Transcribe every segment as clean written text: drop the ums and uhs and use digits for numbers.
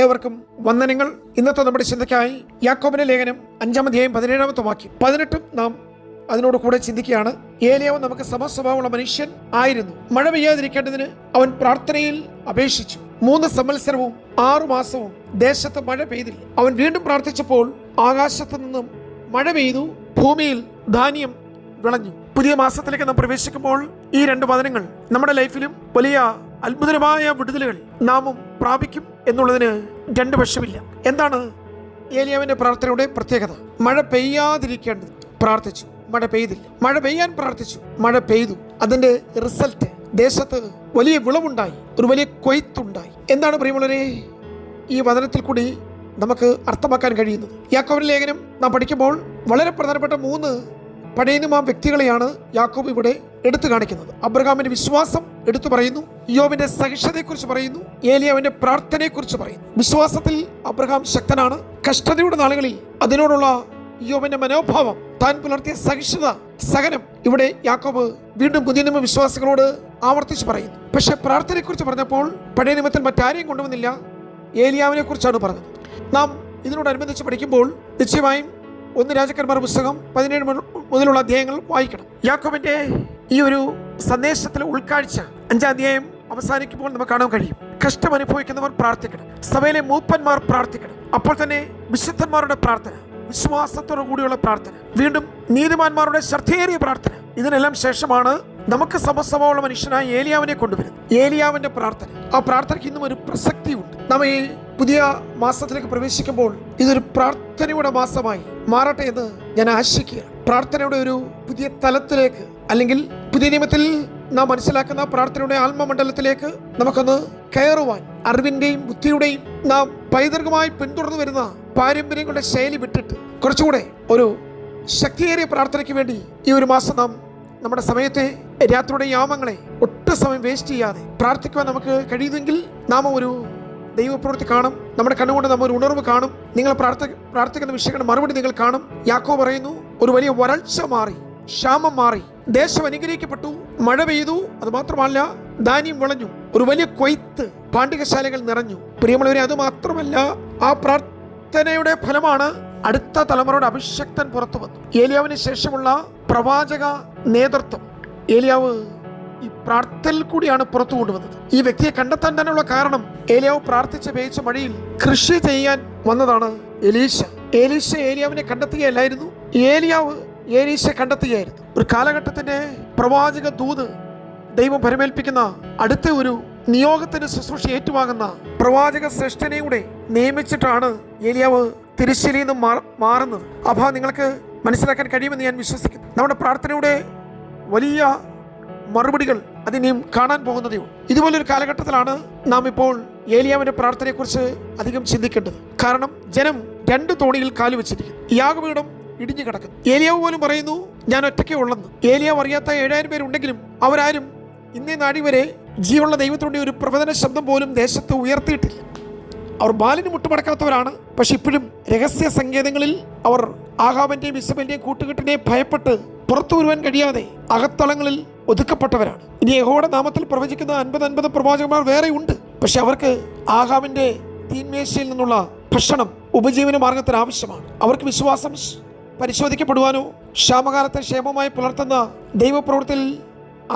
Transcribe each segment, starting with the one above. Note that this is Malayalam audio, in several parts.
ഏവർക്കും വന്ദനങ്ങൾ. ഇന്നത്തെ നമ്മുടെ ചിന്തയ്ക്കായി യാക്കോബിന്റെ ലേഖനം 5-ാം അധ്യായം 17-ാമത്തെ വാക്യം 18 നാം അതിനോട് കൂടെ ചിന്തിക്കുകയാണ്. ഏലിയാവ് നമുക്ക് സമസ്വഭാവമുള്ള മനുഷ്യൻ ആയിരുന്നു. മഴ പെയ്യാതിരിക്കേണ്ടതിന് അവൻ പ്രാർത്ഥനയിൽ അപേക്ഷിച്ചു. 3 സംവത്സരവും 6 മാസവും ദേശത്ത് മഴ പെയ്തില്ല. അവൻ വീണ്ടും പ്രാർത്ഥിച്ചപ്പോൾ ആകാശത്തു നിന്നും മഴ പെയ്തു, ഭൂമിയിൽ ധാന്യം വിളഞ്ഞു. പുതിയ മാസത്തിലേക്ക് നാം പ്രവേശിക്കുമ്പോൾ ഈ 2 വചനങ്ങൾ നമ്മുടെ ലൈഫിലും വലിയ അത്ഭുതമായ വിടുതലുകൾ നാമും പ്രാപിക്കും എന്നുള്ളതിന് 2 പക്ഷമില്ല. എന്താണ് ഏലിയാവിന്റെ പ്രാർത്ഥനയുടെ പ്രത്യേകത? മഴ പെയ്യാതിരിക്കേണ്ടത് പ്രാർത്ഥിച്ചു, മഴ പെയ്തില്ല. മഴ പെയ്യാൻ പ്രാർത്ഥിച്ചു, മഴ പെയ്തു. അതിന്റെ റിസൾട്ട് ദേശത്ത് വലിയ വിളവുണ്ടായി, ഒരു വലിയ കൊയ്ത്തുണ്ടായി. എന്താണ് പ്രിയമുള്ളവരെ ഈ വചനത്തിൽ കൂടി നമുക്ക് അർത്ഥമാക്കാൻ കഴിയുന്നത്? യാക്കോബിന്റെ ലേഖനം നാം പഠിക്കുമ്പോൾ വളരെ പ്രധാനപ്പെട്ട 3 പഴയ നിയമ വ്യക്തികളെയാണ് യാക്കോബ് ഇവിടെ എടുത്തു കാണിക്കുന്നത്. അബ്രഹാമിന്റെ വിശ്വാസം എടുത്തു പറയുന്നു, യോബിന്റെ സഹിഷ്ണുതയെക്കുറിച്ച് പറയുന്നു, ഏലിയാവിന്റെ പ്രാർത്ഥനയെക്കുറിച്ച് പറയുന്നു. വിശ്വാസത്തിൽ അബ്രഹാം ശക്തനാണ്. കഷ്ടതയുടെ നാളുകളിൽ അതിനോടുള്ള യോബിന്റെ മനോഭാവം, താൻ പുലർത്തിയ സഹിഷ്ണുത, സഹനം ഇവിടെ യാക്കോബ് വീണ്ടും പുതിയ നിയമ വിശ്വാസികളോട് ആവർത്തിച്ച് പറയുന്നു. പക്ഷെ പ്രാർത്ഥനയെക്കുറിച്ച് പറഞ്ഞപ്പോൾ പഴയ നിയമത്തിൽ മറ്റാരെയും കൊണ്ടുവന്നില്ല, ഏലിയാവിനെ കുറിച്ചാണ് പറഞ്ഞത്. നാം ഇതിനോടനുബന്ധിച്ച് പഠിക്കുമ്പോൾ നിശ്ചയമായും 1 രാജാക്കന്മാർ പുസ്തകം 17 മുതലുള്ള അധ്യായങ്ങൾ വായിക്കണം. യാക്കോബിന്റെ ഈ ഒരു സന്ദേശത്തിലെ ഉൾക്കാഴ്ച 5-ാം അധ്യായം അവസാനിക്കുമ്പോൾ നമുക്ക് കാണാൻ കഴിയും. കഷ്ടം അനുഭവിക്കുന്നവർ പ്രാർത്ഥിക്കണം, സഭയിലെ മൂപ്പന്മാർ പ്രാർത്ഥിക്കണം, അപ്പോൾ തന്നെ വിശുദ്ധന്മാരുടെ പ്രാർത്ഥന, വിശ്വാസത്തോടു കൂടിയുള്ള പ്രാർത്ഥന, വീണ്ടും നീതിമാന്മാരുടെ ശ്രദ്ധേറിയ പ്രാർത്ഥന. ഇതിനെല്ലാം ശേഷമാണ് നമുക്ക് സമസ്വഭാവമുള്ള മനുഷ്യനായ ഏലിയാവിനെ കൊണ്ടുവരുന്നത്. ഏലിയാവിന്റെ പ്രാർത്ഥന, ആ പ്രാർത്ഥനയ്ക്ക് ഇന്നും ഒരു പ്രസക്തിയുണ്ട്. നാം ഈ പുതിയ മാസത്തിലേക്ക് പ്രവേശിക്കുമ്പോൾ ഇതൊരു പ്രാർത്ഥനയുടെ മാസമായി മാറട്ടെ എന്ന് ഞാൻ ആശിക്കുകയാണ്. പ്രാർത്ഥനയുടെ ഒരു പുതിയ തലത്തിലേക്ക്, അല്ലെങ്കിൽ പുതിയ നിയമത്തിൽ നാം മനസ്സിലാക്കുന്ന പ്രാർത്ഥനയുടെ ആത്മമണ്ഡലത്തിലേക്ക് നമുക്കൊന്ന് കയറുവാൻ, അറിവിന്റെയും ബുദ്ധിയുടെയും നാം പൈതൃകമായി പിന്തുടർന്നു വരുന്ന പാരമ്പര്യങ്ങളുടെ ശൈലി വിട്ടിട്ട് കുറച്ചുകൂടെ ഒരു ശക്തിയേറിയ പ്രാർത്ഥനയ്ക്ക് വേണ്ടി ഈ ഒരു മാസം നാം നമ്മുടെ സമയത്തെ, രാത്രിയുടെ യാമങ്ങളെ ഒട്ടും സമയം വേസ്റ്റ് ചെയ്യാതെ പ്രാർത്ഥിക്കുവാൻ നമുക്ക് കഴിയുമെങ്കിൽ നാം ഒരു ദൈവപ്രവൃത്തി കാണും. നമ്മുടെ കണ്ണുകൊണ്ട് നാം ഒരു ഉണർവ് കാണും. നിങ്ങൾ പ്രാർത്ഥിക്കുന്ന വിഷയങ്ങളുടെ മറുപടി നിങ്ങൾ കാണും. യാക്കോബ് പറയുന്നു, ഒരു വലിയ വരൾച്ച മാറി, ക്ഷാമം മാറി, ദേശം അനുഗ്രഹിക്കപ്പെട്ടു, മഴ പെയ്തു. അത് മാത്രമല്ല, ധാന്യം വിളഞ്ഞു, ഒരു വലിയ കൊയ്ത്ത്, പാണ്ഡികശാലകൾ നിറഞ്ഞു. പ്രിയമുള്ളവരെ, അത് മാത്രമല്ല, ആ പ്രാർത്ഥനയുടെ ഫലമാണ് അടുത്ത തലമുറയുടെ അഭിഷക്തൻ പുറത്തു വന്നു. ഏലിയാവിന് ശേഷമുള്ള പ്രവാചക നേതൃത്വം ഏലിയാവ് ഈ പ്രാർത്ഥനയിൽ കൂടിയാണ് പുറത്തു കൊണ്ടുവന്നത്. ഈ വ്യക്തിയെ കണ്ടെത്താൻ തന്നെയുള്ള കാരണം, ഏലിയാവ് പ്രാർത്ഥിച്ച് പെയ്ച്ച മഴയിൽ കൃഷി ചെയ്യാൻ വന്നതാണ് എലീശ. ഏലിയാവിനെ കണ്ടെത്തുകയല്ലായിരുന്നു, ഏലിയാവ് എലീശയെ കണ്ടെത്തുകയായിരുന്നു. ഒരു കാലഘട്ടത്തിന്റെ പ്രവാചക ദൂത് ദൈവം പരമേൽപ്പിക്കുന്ന അടുത്ത ഒരു നിയോഗത്തിന് ശുശ്രൂഷ ഏറ്റുവാങ്ങുന്ന പ്രവാചക ശ്രേഷ്ഠനെ കൂടെ നിയമിച്ചിട്ടാണ് ഏലിയാവ് തിരുശ്ശേരിയിൽ നിന്ന് മാറുന്നത്. അപ്പോൾ നിങ്ങൾക്ക് മനസ്സിലാക്കാൻ കഴിയുമെന്ന് ഞാൻ വിശ്വസിക്കുന്നു. നമ്മുടെ പ്രാർത്ഥനയുടെ വലിയ മറുപടികൾ അതിനെയും കാണാൻ പോകുന്നതേയുള്ളൂ. ഇതുപോലൊരു കാലഘട്ടത്തിലാണ് നാം ഇപ്പോൾ ഏലിയാവിന്റെ പ്രാർത്ഥനയെക്കുറിച്ച് അധികം ചിന്തിക്കേണ്ടത്. കാരണം ജനം 2 തോണിയിൽ കാലു വെച്ചിരിക്കുന്നു. യാഗപീഠം ഇടിഞ്ഞു കിടക്കുന്നു. ഏലിയാവ് പോലും പറയുന്നു, ഞാൻ ഒറ്റയ്ക്കേ ഉള്ളെന്ന്. ഏലിയാവ് അറിയാത്ത 7000 പേരുണ്ടെങ്കിലും അവരാരും ഇന്നേ നാടി വരെ ജീവനുള്ള ദൈവത്തിന്റെ ഒരു പ്രവചന ശബ്ദം പോലും ദേശത്ത് ഉയർത്തിയിട്ടില്ല. അവർ ബാലിന് മുട്ടുമടക്കാത്തവരാണ്. പക്ഷെ ഇപ്പോഴും രഹസ്യ സങ്കേതങ്ങളിൽ അവർ ആഹാബിന്റെയും ഇസബേലിന്റെയും കൂട്ടുകെട്ടിനെ ഭയപ്പെട്ട് പുറത്തു വരുവാൻ കഴിയാതെ അകത്തളങ്ങളിൽ ഒതുക്കപ്പെട്ടവരാണ്. ഇനി യഹോവയുടെ നാമത്തിൽ പ്രവചിക്കുന്ന 50 പ്രവാചകന്മാർ വേറെ ഉണ്ട്. പക്ഷെ അവർക്ക് ആഹാബിന്റെ തീന്മേശയിൽ നിന്നുള്ള ഭക്ഷണം ഉപജീവന മാർഗത്തിന് ആവശ്യമാണ്. അവർക്ക് വിശ്വാസം പരിശോധിക്കപ്പെടുവാനോ, ക്ഷാമകാലത്തെ ക്ഷേമമായി പുലർത്തുന്ന ദൈവപ്രവൃത്തിയിൽ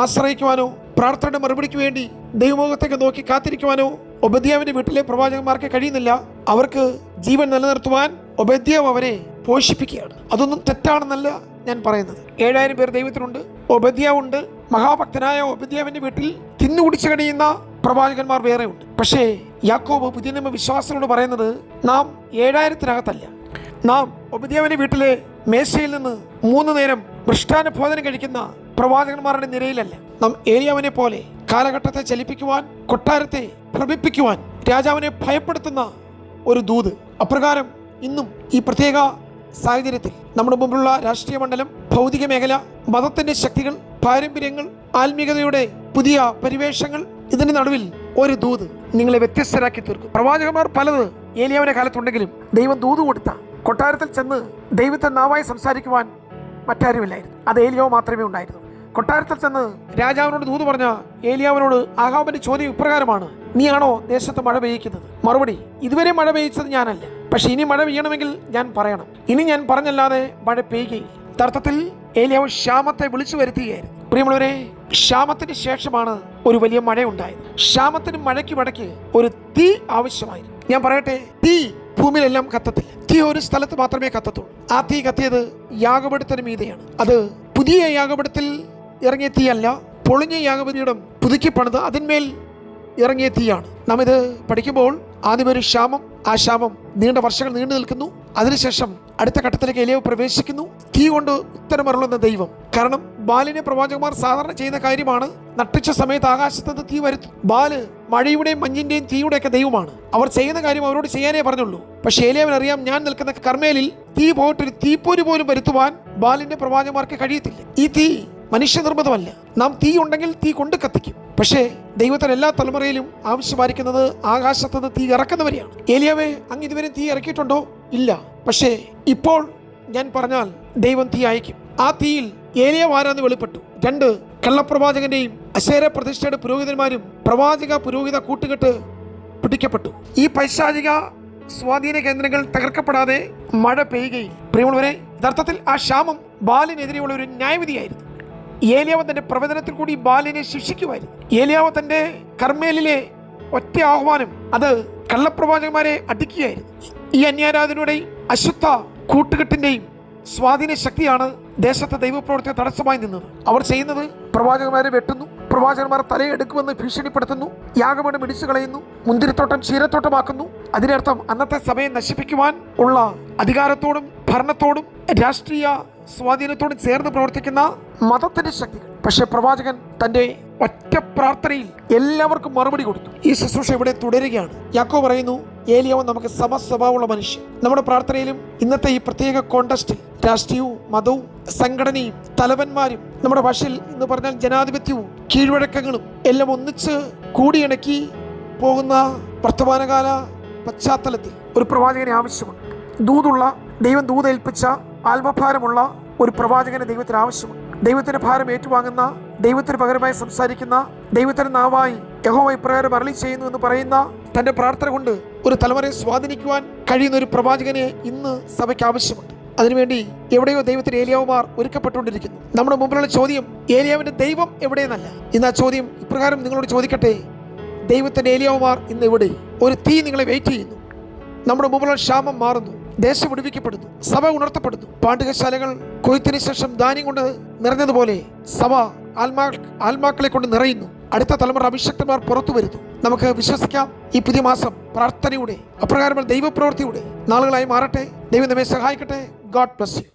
ആശ്രയിക്കുവാനോ, പ്രാർത്ഥനയുടെ മറുപടിക്ക് വേണ്ടി ദൈവമുഖത്തേക്ക് നോക്കി കാത്തിരിക്കുവാനോ ഒബദ്യാവിന്റെ വീട്ടിലെ പ്രവാചകന്മാർക്ക് കഴിയുന്നില്ല. അവർക്ക് ജീവൻ നിലനിർത്തുവാൻ ഒബദ്യാവ് അവരെ പോഷിപ്പിക്കുകയാണ്. അതൊന്നും തെറ്റാണെന്നല്ല ഞാൻ പറയുന്നത്. 7000 പേർ ദൈവത്തിനുണ്ട്, ഒബദ്യാവുണ്ട്. മഹാഭക്തനായ ഒബദ്യാവിന്റെ വീട്ടിൽ തിന്നുകുടിച്ച് കഴിയുന്ന പ്രവാചകന്മാർ വേറെ ഉണ്ട്. പക്ഷേ യാക്കോബ് പുതിയ നിയമ വിശ്വാസികളോട് പറയുന്നത്, നാം 7000-നകത്തല്ല, നാം ഒബദ്യാവിന്റെ വീട്ടിലെ മേശയിൽ നിന്ന് 3 നേരം മൃഷ്ടാന്ന ഭോജനം കഴിക്കുന്ന പ്രവാചകന്മാരുടെ നിരയിലല്ല. നാം ഏലിയാവിനെ പോലെ കാലഘട്ടത്തെ ചലിപ്പിക്കുവാൻ, കൊട്ടാരത്തെ ഭ്രമിപ്പിക്കുവാൻ, രാജാവിനെ ഭയപ്പെടുത്തുന്ന ഒരു ദൂത്. അപ്രകാരം ഇന്നും ഈ പ്രത്യേക സാഹചര്യത്തിൽ നമ്മുടെ മുമ്പിലുള്ള രാഷ്ട്രീയ മണ്ഡലം, ഭൗതിക മേഖല, മതത്തിന്റെ ശക്തികൾ, പാരമ്പര്യങ്ങൾ, ആത്മീയതയുടെ പുതിയ പരിവേഷങ്ങൾ, ഇതിന്റെ നടുവിൽ ഒരു ദൂത് നിങ്ങളെ വ്യത്യസ്തരാക്കി തീർക്കും. പ്രവാചകന്മാർ പലത് ഏലിയാവിന്റെ കാലത്തുണ്ടെങ്കിലും ദൈവം ദൂത് കൊടുത്ത കൊട്ടാരത്തിൽ ചെന്ന് ദൈവത്തെ നാവായി സംസാരിക്കുവാൻ മറ്റാരുമില്ലായിരുന്നു. അത് ഏലിയാവ് മാത്രമേ ഉണ്ടായിരുന്നു. കൊട്ടാരത്തിൽ ചെന്ന് രാജാവിനോട് ദൂത് പറഞ്ഞ ഏലിയാവിനോട് ആഹാബിന്റെ ചോദ്യം ഇപ്രകാരമാണ്, നീയാണോ ദേശത്ത് മഴ പെയ്യിക്കുന്നത്? മറുപടി, ഇതുവരെ മഴ പെയ്യിച്ചത് ഞാനല്ല, പക്ഷെ ഇനി മഴ പെയ്യണമെങ്കിൽ ഞാൻ പറയണം. ഇനി ഞാൻ പറഞ്ഞല്ലാതെ മഴ പെയ്യുകയില്ല. യഥാർത്ഥത്തിൽ ഏലിയാവ് ക്ഷാമത്തെ വിളിച്ചു വരുത്തുകയായിരുന്നു. പ്രിയമുള്ളവരെ, ക്ഷാമത്തിന് ശേഷമാണ് ഒരു വലിയ മഴ ഉണ്ടായത്. ക്ഷാമത്തിനും മഴയ്ക്കും ഇടയ്ക്ക് ഒരു തീ ആവശ്യമായിരുന്നു. ഞാൻ പറയട്ടെ, തീ ഭൂമിയിലെല്ലാം കത്തത്തില്ല. തീ ഒരു സ്ഥലത്ത് മാത്രമേ കത്തത്തുള്ളൂ. ആ തീ കത്തിയത് യാഗപീഠത്തിന് മീതെയാണ്. അത് പുതിയ യാഗപീഠത്തിൽ ഇറങ്ങിയ തീയല്ല, പൊളിഞ്ഞ യാഗപീഠം പുതുക്കി പണിത് അതിന്മേൽ ഇറങ്ങിയ തീയാണ്. നാം ഇത് പഠിക്കുമ്പോൾ ആദ്യം ഒരു ക്ഷാമം, ആ ക്ഷാമം നീണ്ട വർഷങ്ങൾ നീണ്ടു നിൽക്കുന്നു. അതിനുശേഷം അടുത്ത ഘട്ടത്തിലേക്ക് ഏലിയാവ് പ്രവേശിക്കുന്നു. തീ കൊണ്ട് ഉത്തരമരുളുന്ന ദൈവം. കാരണം ബാലിനെ പ്രവാചകന്മാർ സാധാരണ ചെയ്യുന്ന കാര്യമാണ്, നട്ടുച്ച സമയത്ത് ആകാശത്ത് നിന്ന് തീ വരുത്തും. ബാല് മഴയുടെയും മഞ്ഞിന്റെയും തീയുടെയൊക്കെ ദൈവമാണ്. അവർ ചെയ്യുന്ന കാര്യം അവരോട് ചെയ്യാനേ പറഞ്ഞുള്ളൂ. പക്ഷെ ഏലിയാവിന് അറിയാം, ഞാൻ നിൽക്കുന്ന കർമ്മേലിൽ തീ പോയിട്ടൊരു തീപ്പൊരി പോലും വരുത്തുവാൻ ബാലിന്റെ പ്രവാചകന്മാർക്ക് കഴിയത്തില്ല. ഈ തീ മനുഷ്യനിർമ്മിതമല്ല. നാം തീ ഉണ്ടെങ്കിൽ തീ കൊണ്ട് കത്തിക്കും. പക്ഷേ ദൈവത്തിന് എല്ലാ തലമുറയിലും ആവശ്യമായിരിക്കുന്നത് ആകാശത്തുനിന്ന് തീ ഇറക്കുന്നവരെയാണ്. ഏലിയാവേ, അങ്ങ് ഇതുവരെ തീ ഇറക്കിയിട്ടുണ്ടോ? ഇല്ല. പക്ഷേ ഇപ്പോൾ ഞാൻ പറഞ്ഞാൽ ദൈവം തീ അയക്കും. ആ തീയിൽ ഏലിയാവ് ആരാന്ന് വെളിപ്പെട്ടു. 2 കള്ളപ്രവാചകന്റെയും അശേര പ്രതിഷ്ഠയുടെ പുരോഹിതന്മാരും പ്രവാചക പുരോഹിത കൂട്ടുകെട്ട് പിടിക്കപ്പെട്ടു. ഈ പൈശാചിക സ്വാധീന കേന്ദ്രങ്ങൾ തകർക്കപ്പെടാതെ മഴ പെയ്യുകയില്ല. പ്രിയമുള്ളവരെ, യഥാർത്ഥത്തിൽ ആ ക്ഷാമം ബാലിനെതിരെയുള്ള ഒരു ന്യായവിധിയായിരുന്നു. ഏലിയാവ് തന്റെ പ്രവചനത്തിൽ കൂടി ബാലിനെ ശിക്ഷിക്കുമായിരുന്നു. ഏലിയാവ് തന്റെ കർമ്മേലിലെ ഒറ്റ ആഹ്വാനം അത് കള്ളപ്രവാചകന്മാരെ അടിക്കുകയായിരുന്നു. ഈ അന്യാരാധനയുടെയും അശുദ്ധ കൂട്ടുകെട്ടിന്റെയും സ്വാധീന ശക്തിയാണ് ദേശത്തെ ദൈവപ്രവർത്തിയെ തടസ്സമായി നിന്നത്. അവർ ചെയ്യുന്നത് പ്രവാചകന്മാരെ വെട്ടുന്നു, പ്രവാചകന്മാർ തലയെടുക്കുമെന്ന് ഭീഷണിപ്പെടുത്തുന്നു, യാഗപീഠം ഇടിച്ചു കളയുന്നു, മുന്തിരിത്തോട്ടം ക്ഷീരത്തോട്ടമാക്കുന്നു. അതിനർത്ഥം അന്നത്തെ സഭയെ നശിപ്പിക്കുവാൻ ഉള്ള അധികാരത്തോടും ഭരണത്തോടും രാഷ്ട്രീയ സ്വാധീനത്തോടും ചേർന്ന് പ്രവർത്തിക്കുന്ന മതത്തിന്റെ ശക്തികൾ. പക്ഷെ പ്രവാചകൻ തന്റെ ഒറ്റ പ്രാർത്ഥനയിൽ എല്ലാവർക്കും മറുപടി കൊടുത്തു. ഈ ശുശ്രൂഷ ഇവിടെ തുടരുകയാണ്. യാക്കോബ് പറയുന്നു, ഏലിയാവ് നമുക്ക് സമസ്വഭാവമുള്ള മനുഷ്യൻ. നമ്മുടെ പ്രാർത്ഥനയിലും ഇന്നത്തെ ഈ പ്രത്യേക കോണ്ടസ്റ്റിൽ രാഷ്ട്രീയവും മതവും സംഘടനയും തലവന്മാരും, നമ്മുടെ ഭാഷയിൽ എന്ന് പറഞ്ഞാൽ ജനാധിപത്യവും കീഴ്വഴക്കങ്ങളും എല്ലാം ഒന്നിച്ച് കൂടിയിണക്കി പോകുന്ന വർത്തമാനകാല പശ്ചാത്തലത്തിൽ ഒരു പ്രവാചകനെ ആവശ്യമുണ്ട്. ദൂതുള്ള, ദൈവം ദൂതേൽപ്പിച്ച ആത്മഭാരമുള്ള ഒരു പ്രവാചകനെ ദൈവത്തിന് ആവശ്യമുണ്ട്. ദൈവത്തിന്റെ ഭാരം ഏറ്റുവാങ്ങുന്ന, ദൈവത്തിന് പകരമായി സംസാരിക്കുന്ന, ദൈവത്തിന്റെ നാവായി യഹോവ ഇപ്രകാരം അരുളി ചെയ്യുന്നു എന്ന് പറയുന്ന, തന്റെ പ്രാർത്ഥന കൊണ്ട് ഒരു തലമുറയെ സ്വാധീനിക്കുവാൻ കഴിയുന്ന ഒരു പ്രവാചകനെ ഇന്ന് സഭയ്ക്ക് ആവശ്യമുണ്ട്. അതിനുവേണ്ടി എവിടെയോ ദൈവത്തിന് ഏലിയാവുമാർ ഒരുക്കപ്പെട്ടുകൊണ്ടിരിക്കുന്നു. നമ്മുടെ മുമ്പിലുള്ള ചോദ്യം ഏലിയാവിന്റെ ദൈവം എവിടെയെന്നല്ല. ഇന്ന് ആ ചോദ്യം ഇപ്രകാരം നിങ്ങളോട് ചോദിക്കട്ടെ, ദൈവത്തിന്റെ ഏലിയാവുമാർ ഇന്ന് എവിടെ? ഒരു തീ നിങ്ങളെ വെയിറ്റ് ചെയ്യുന്നു. നമ്മുടെ മുമ്പിലുള്ള ക്ഷാമം മാറുന്നു, ദേശം വിടുവിക്കപ്പെടുന്നു, സഭ ഉണർത്തപ്പെടുന്നു. പാണ്ഡികശാലകൾ കൊയ്ത്തിന് ശേഷം ധാന്യം കൊണ്ട് നിറഞ്ഞതുപോലെ സഭ ആത്മാക്കളെ കൊണ്ട് നിറയുന്നു. അടുത്ത തലമുറ അഭിഷക്തന്മാർ പുറത്തു വരുന്നു. നമുക്ക് വിശ്വസിക്കാം, ഈ പുതിയ മാസം പ്രാർത്ഥനയുടെ അപ്രകാരമുള്ള ദൈവപ്രവൃത്തിയുടെ നാളുകളായി മാറട്ടെ. ദൈവം നമ്മെ സഹായിക്കട്ടെ. God bless you.